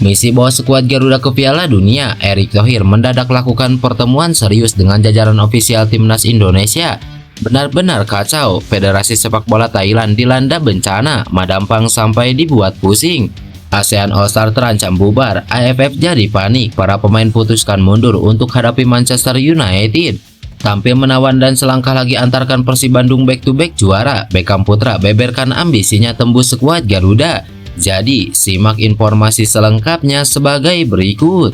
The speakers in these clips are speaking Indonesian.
Misi bawa skuad Garuda ke Piala Dunia, Erick Thohir mendadak lakukan pertemuan serius dengan jajaran ofisial timnas Indonesia. Benar-benar kacau, Federasi Sepak Bola Thailand dilanda bencana, Madampang sampai dibuat pusing. ASEAN All-Star terancam bubar, AFF jadi panik, para pemain putuskan mundur untuk hadapi Manchester United. Tampil menawan dan selangkah lagi antarkan Persib Bandung back-to-back juara, Beckham Putra beberkan ambisinya tembus skuad Garuda. Jadi, simak informasi selengkapnya sebagai berikut.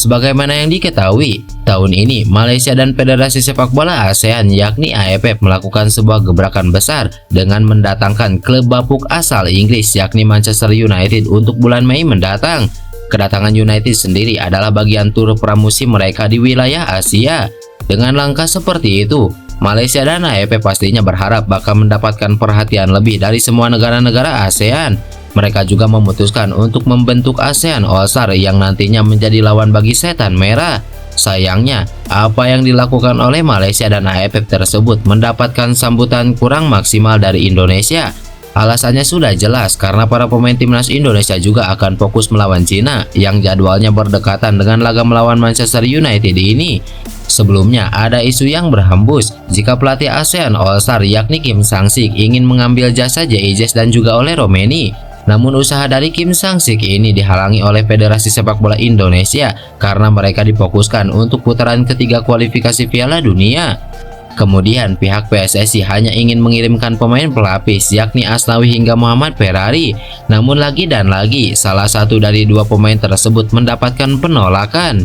Sebagaimana yang diketahui, tahun ini Malaysia dan Federasi Sepak Bola ASEAN yakni AFF melakukan sebuah gebrakan besar dengan mendatangkan klub bapuk asal Inggris yakni Manchester United untuk bulan Mei mendatang. Kedatangan United sendiri adalah bagian tur pramusim mereka di wilayah Asia. Dengan langkah seperti itu, Malaysia dan AFF pastinya berharap bakal mendapatkan perhatian lebih dari semua negara-negara ASEAN. Mereka juga memutuskan untuk membentuk ASEAN All-Star yang nantinya menjadi lawan bagi setan merah. Sayangnya, apa yang dilakukan oleh Malaysia dan AFF tersebut mendapatkan sambutan kurang maksimal dari Indonesia. Alasannya sudah jelas karena para pemain timnas Indonesia juga akan fokus melawan Cina yang jadwalnya berdekatan dengan laga melawan Manchester United ini. Sebelumnya ada isu yang berhembus jika pelatih ASEAN All-Star yakni Kim Sang-sik ingin mengambil jasa JIJS dan juga oleh Romeni. Namun usaha dari Kim Sang-sik ini dihalangi oleh Federasi Sepak Bola Indonesia karena mereka difokuskan untuk putaran ketiga kualifikasi Piala Dunia. Kemudian pihak PSSI hanya ingin mengirimkan pemain pelapis yakni Asnawi hingga Muhammad Ferrari. Namun lagi dan lagi salah satu dari dua pemain tersebut mendapatkan penolakan.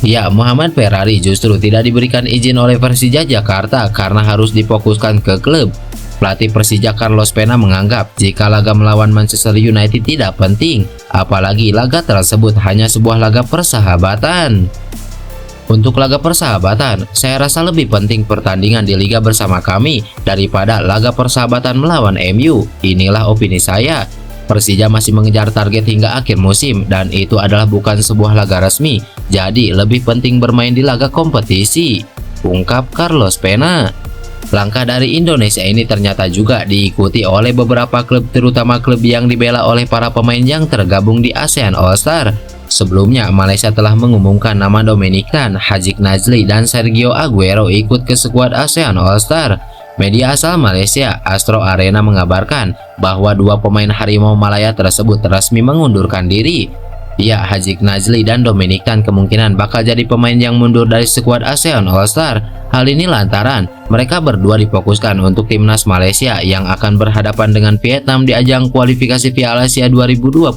Ya, Muhammad Ferrari justru tidak diberikan izin oleh Persija Jakarta karena harus difokuskan ke klub. Pelatih Persija Carlos Pena menganggap jika laga melawan Manchester United tidak penting, apalagi laga tersebut hanya sebuah laga persahabatan. Untuk laga persahabatan, saya rasa lebih penting pertandingan di liga bersama kami daripada laga persahabatan melawan MU. Inilah opini saya. Persija masih mengejar target hingga akhir musim dan itu adalah bukan sebuah laga resmi. Jadi lebih penting bermain di laga kompetisi, ungkap Carlos Pena. Langkah dari Indonesia ini ternyata juga diikuti oleh beberapa klub, terutama klub yang dibela oleh para pemain yang tergabung di ASEAN All-Star. Sebelumnya, Malaysia telah mengumumkan nama Dominican, Haziq Nazli, dan Sergio Aguero ikut ke skuad ASEAN All-Star. Media asal Malaysia, Astro Arena, mengabarkan bahwa dua pemain Harimau Malaya tersebut resmi mengundurkan diri. Ya, Haziq Nazli dan Dominican kemungkinan bakal jadi pemain yang mundur dari skuad ASEAN All-Star. Hal ini lantaran mereka berdua difokuskan untuk timnas Malaysia yang akan berhadapan dengan Vietnam di ajang kualifikasi Piala Asia 2027.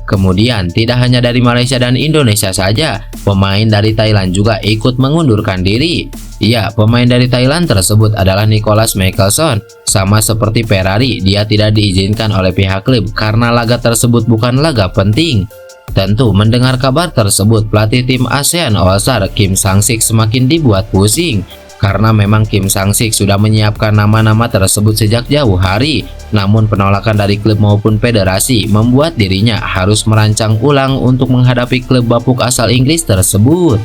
Kemudian tidak hanya dari Malaysia dan Indonesia saja, pemain dari Thailand juga ikut mengundurkan diri. Ya, pemain dari Thailand tersebut adalah Nicholas Mickelson. Sama seperti Ferrari, dia tidak diizinkan oleh pihak klub karena laga tersebut bukan laga penting. Tentu mendengar kabar tersebut, pelatih tim ASEAN All-Star Kim Sang-sik semakin dibuat pusing. Karena memang Kim Sang-sik sudah menyiapkan nama-nama tersebut sejak jauh hari. Namun penolakan dari klub maupun federasi membuat dirinya harus merancang ulang untuk menghadapi klub bapuk asal Inggris tersebut.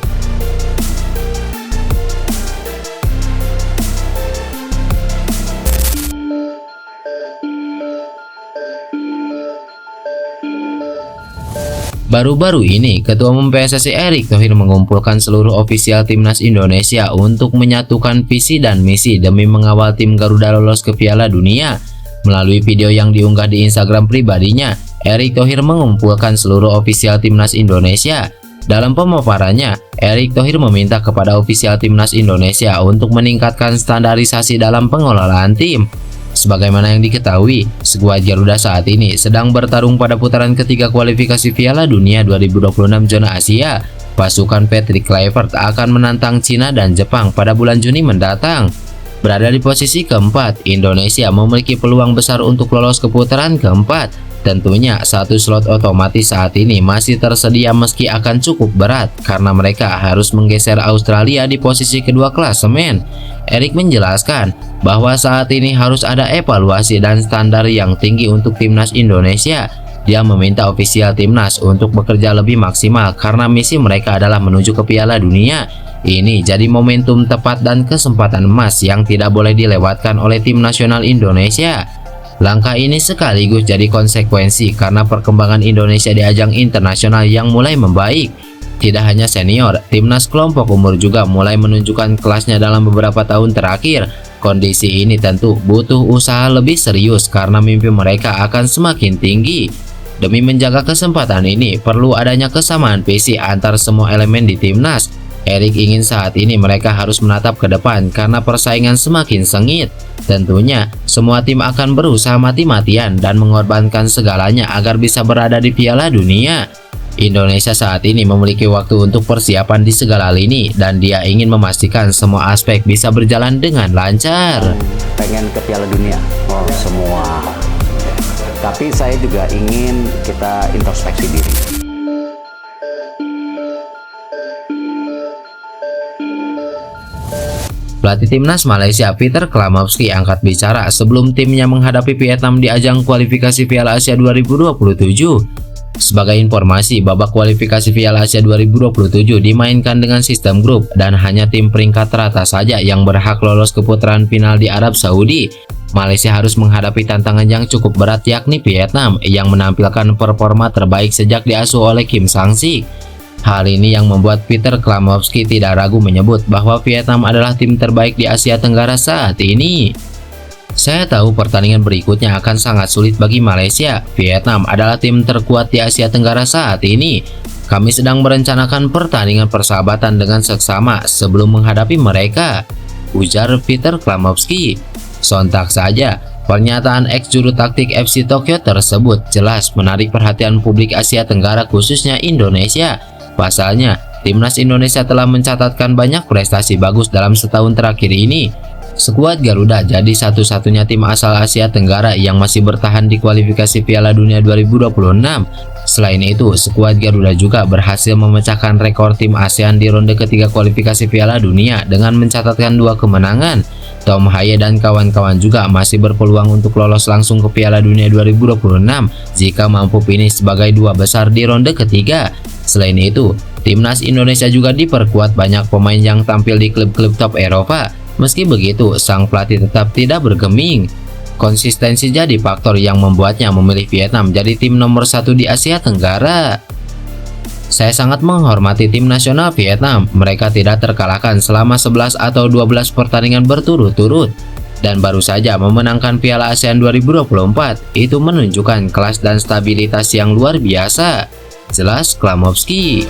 Baru-baru ini, Ketua Umum PSSI Erick Thohir mengumpulkan seluruh ofisial timnas Indonesia untuk menyatukan visi dan misi demi mengawal tim Garuda lolos ke Piala Dunia. Melalui video yang diunggah di Instagram pribadinya, Erick Thohir mengumpulkan seluruh ofisial timnas Indonesia. Dalam pemaparannya, Erick Thohir meminta kepada ofisial timnas Indonesia untuk meningkatkan standarisasi dalam pengelolaan tim. Sebagaimana yang diketahui, skuad Garuda saat ini sedang bertarung pada putaran ketiga kualifikasi Piala Dunia 2026 zona Asia. Pasukan Patrick Kluivert akan menantang Cina dan Jepang pada bulan Juni mendatang. Berada di posisi keempat, Indonesia memiliki peluang besar untuk lolos ke putaran keempat. Tentunya satu slot otomatis saat ini masih tersedia meski akan cukup berat karena mereka harus menggeser Australia di posisi kedua klasemen. Erik menjelaskan bahwa saat ini harus ada evaluasi dan standar yang tinggi untuk timnas Indonesia. Dia meminta ofisial timnas untuk bekerja lebih maksimal karena misi mereka adalah menuju ke Piala Dunia. Ini jadi momentum tepat dan kesempatan emas yang tidak boleh dilewatkan oleh tim nasional Indonesia. Langkah ini sekaligus jadi konsekuensi karena perkembangan Indonesia di ajang internasional yang mulai membaik. Tidak hanya senior, timnas kelompok umur juga mulai menunjukkan kelasnya dalam beberapa tahun terakhir. Kondisi ini tentu butuh usaha lebih serius karena mimpi mereka akan semakin tinggi. Demi menjaga kesempatan ini, perlu adanya kesamaan visi antar semua elemen di timnas. Erik ingin saat ini mereka harus menatap ke depan karena persaingan semakin sengit. Tentunya, semua tim akan berusaha mati-matian dan mengorbankan segalanya agar bisa berada di Piala Dunia. Indonesia saat ini memiliki waktu untuk persiapan di segala lini dan dia ingin memastikan semua aspek bisa berjalan dengan lancar. Pengen ke Piala Dunia, semua. Tapi saya juga ingin kita introspeksi diri. Pelatih timnas Malaysia Peter Klamowski angkat bicara sebelum timnya menghadapi Vietnam di ajang kualifikasi Piala Asia 2027. Sebagai informasi, babak kualifikasi Piala Asia 2027 dimainkan dengan sistem grup dan hanya tim peringkat teratas saja yang berhak lolos ke putaran final di Arab Saudi. Malaysia harus menghadapi tantangan yang cukup berat yakni Vietnam yang menampilkan performa terbaik sejak diasuh oleh Kim Sang-sik. Hal ini yang membuat Peter Klamowski tidak ragu menyebut bahwa Vietnam adalah tim terbaik di Asia Tenggara saat ini. Saya tahu pertandingan berikutnya akan sangat sulit bagi Malaysia. Vietnam adalah tim terkuat di Asia Tenggara saat ini. Kami sedang merencanakan pertandingan persahabatan dengan seksama sebelum menghadapi mereka, ujar Peter Klamowski. Sontak saja, pernyataan ex juru taktik FC Tokyo tersebut jelas menarik perhatian publik Asia Tenggara khususnya Indonesia. Pasalnya, timnas Indonesia telah mencatatkan banyak prestasi bagus dalam setahun terakhir ini. Skuad Garuda jadi satu-satunya tim asal Asia Tenggara yang masih bertahan di kualifikasi Piala Dunia 2026. Selain itu, skuad Garuda juga berhasil memecahkan rekor tim ASEAN di ronde ketiga kualifikasi Piala Dunia dengan mencatatkan 2 kemenangan. Tom Haye dan kawan-kawan juga masih berpeluang untuk lolos langsung ke Piala Dunia 2026 jika mampu finish sebagai 2 besar di ronde ketiga. Selain itu, timnas Indonesia juga diperkuat banyak pemain yang tampil di klub-klub top Eropa. Meski begitu, sang pelatih tetap tidak bergeming. Konsistensi jadi faktor yang membuatnya memilih Vietnam jadi tim nomor 1 di Asia Tenggara. Saya sangat menghormati tim nasional Vietnam. Mereka tidak terkalahkan selama 11 atau 12 pertandingan berturut-turut dan baru saja memenangkan Piala ASEAN 2024. Itu menunjukkan kelas dan stabilitas yang luar biasa, jelas Klamowski.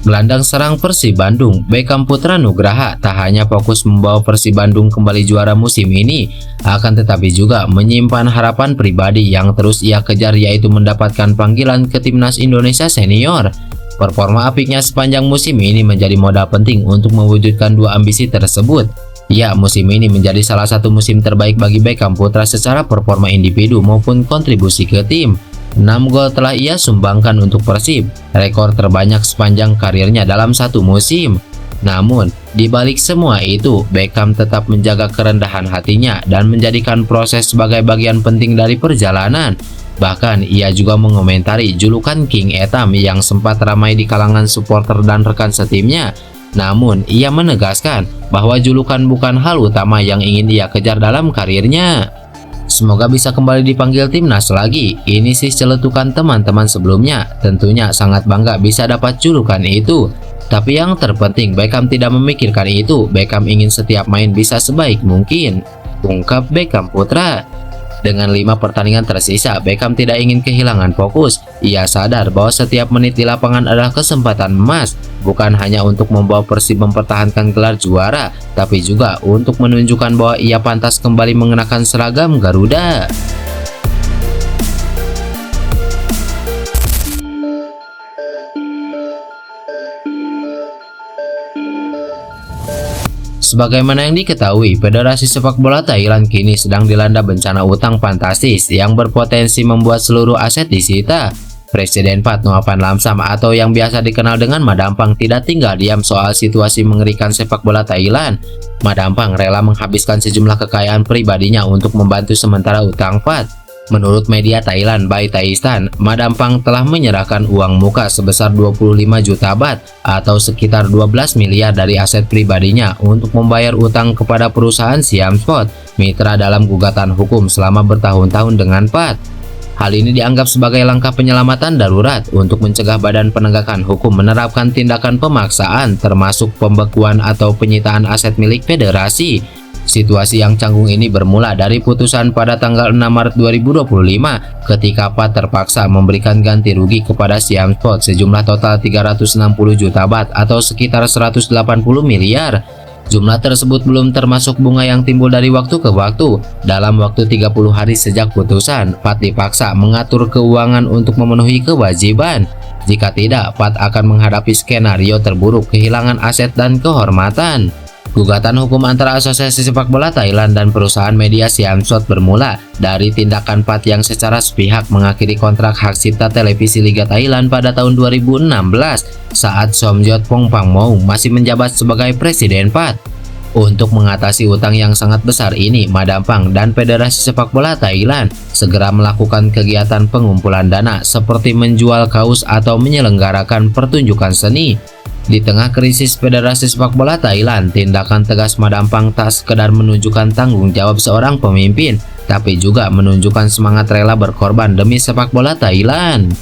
Gelandang serang Persib Bandung, Beckham Putra Nugraha tak hanya fokus membawa Persib Bandung kembali juara musim ini, akan tetapi juga menyimpan harapan pribadi yang terus ia kejar, yaitu mendapatkan panggilan ke timnas Indonesia senior. Performa apiknya sepanjang musim ini menjadi modal penting untuk mewujudkan 2 ambisi tersebut. Ya, musim ini menjadi salah satu musim terbaik bagi Beckham Putra secara performa individu maupun kontribusi ke tim. 6 gol telah ia sumbangkan untuk Persib, rekor terbanyak sepanjang karirnya dalam satu musim. Namun, di balik semua itu, Beckham tetap menjaga kerendahan hatinya dan menjadikan proses sebagai bagian penting dari perjalanan. Bahkan, ia juga mengomentari julukan King Etam yang sempat ramai di kalangan supporter dan rekan setimnya. Namun, ia menegaskan bahwa julukan bukan hal utama yang ingin ia kejar dalam karirnya. Semoga bisa kembali dipanggil timnas lagi. Ini sih celetukan teman-teman sebelumnya. Tentunya sangat bangga bisa dapat julukan itu. Tapi yang terpenting Beckham tidak memikirkan itu. Beckham ingin setiap main bisa sebaik mungkin, ungkap Beckham Putra. Dengan 5 pertandingan tersisa, Beckham tidak ingin kehilangan fokus. Ia sadar bahwa setiap menit di lapangan adalah kesempatan emas, bukan hanya untuk membawa Persib mempertahankan gelar juara, tapi juga untuk menunjukkan bahwa ia pantas kembali mengenakan seragam Garuda. Sebagaimana yang diketahui, Federasi Sepak Bola Thailand kini sedang dilanda bencana utang fantastis yang berpotensi membuat seluruh aset disita. Presiden PAT Noapan Lamsam atau yang biasa dikenal dengan Madampang tidak tinggal diam soal situasi mengerikan sepak bola Thailand. Madampang rela menghabiskan sejumlah kekayaan pribadinya untuk membantu sementara utang PAT. Menurut media Thailand Bai Thaistan, Madampang telah menyerahkan uang muka sebesar 25 juta baht atau sekitar 12 miliar dari aset pribadinya untuk membayar utang kepada perusahaan Siam Sport, mitra dalam gugatan hukum selama bertahun-tahun dengan PAT. Hal ini dianggap sebagai langkah penyelamatan darurat untuk mencegah Badan Penegakan Hukum menerapkan tindakan pemaksaan termasuk pembekuan atau penyitaan aset milik federasi. Situasi yang canggung ini bermula dari putusan pada tanggal 6 Maret 2025 ketika PAT terpaksa memberikan ganti rugi kepada Siam Sport sejumlah total 360 juta baht atau sekitar 180 miliar. Jumlah tersebut belum termasuk bunga yang timbul dari waktu ke waktu. Dalam waktu 30 hari sejak putusan, PAT dipaksa mengatur keuangan untuk memenuhi kewajiban. Jika tidak, PAT akan menghadapi skenario terburuk kehilangan aset dan kehormatan. Gugatan hukum antara Asosiasi Sepak Bola Thailand dan perusahaan media Siam Sport bermula dari tindakan PAT yang secara sepihak mengakhiri kontrak hak cipta televisi Liga Thailand pada tahun 2016 saat Somjot Pongpangmou masih menjabat sebagai presiden PAT. Untuk mengatasi utang yang sangat besar ini, Madampang dan Federasi Sepak Bola Thailand segera melakukan kegiatan pengumpulan dana seperti menjual kaos atau menyelenggarakan pertunjukan seni. Di tengah krisis Federasi Sepak Bola Thailand, tindakan tegas Madampang tak sekedar menunjukkan tanggung jawab seorang pemimpin, tapi juga menunjukkan semangat rela berkorban demi sepak bola Thailand.